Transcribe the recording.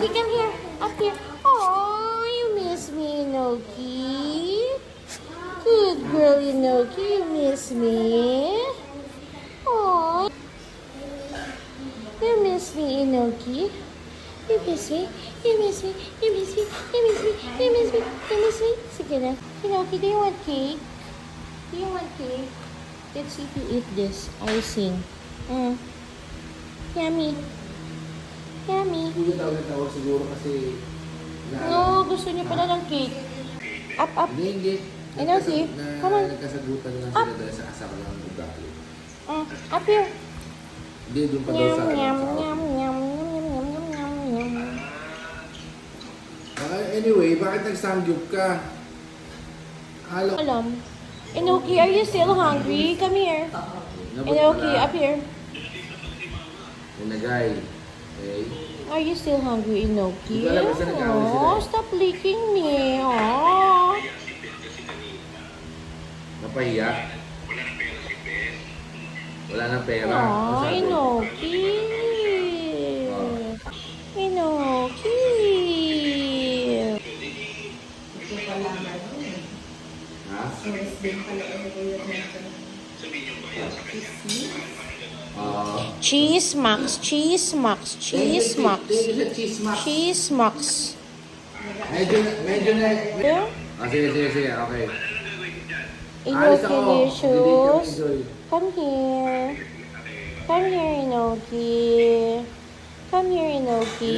Enoki, come here. Up here. Oh, you miss me, Enoki. Good girl, Enoki. You miss me. Oh, you miss me, Enoki. You miss me. You miss me. You miss me. You miss me. You miss me. You miss me. Sige na. Enoki, do you want cake? Do you want cake? Let's see if you eat this. Icing. Yummy. Yummy. Hindi ko tawag siguro kasi... No, gusto niya pala ng cake. Up, up. Hindi. Enoki, come on. Nagkasagutan lang sila dahil sa asar ng ugali. Up here. Hindi, doon pa daw Yum, sa... yum, yum, yum, yum, yum, yum, yum, yum. Anyway, bakit nagsangyup ka? Alam. Enoki, are you still hungry? Come here. Enoki, up here. Nagay. Okay. Are you still hungry, Enoki? Hindi ko alam kung saan nag-away sila Oh, eh. stop licking me. Oh. Napahiya? Wala nang pera. Oh, Masabi. Enoki. Enoki. Ha? Cheese max, cheese max, cheese max. Cheese max. Cheese max. Medyo na. Yeah? Sige. Okay. Enoki ako. delicious. Enjoy. Come here. Come here, Enoki. Come here, Enoki.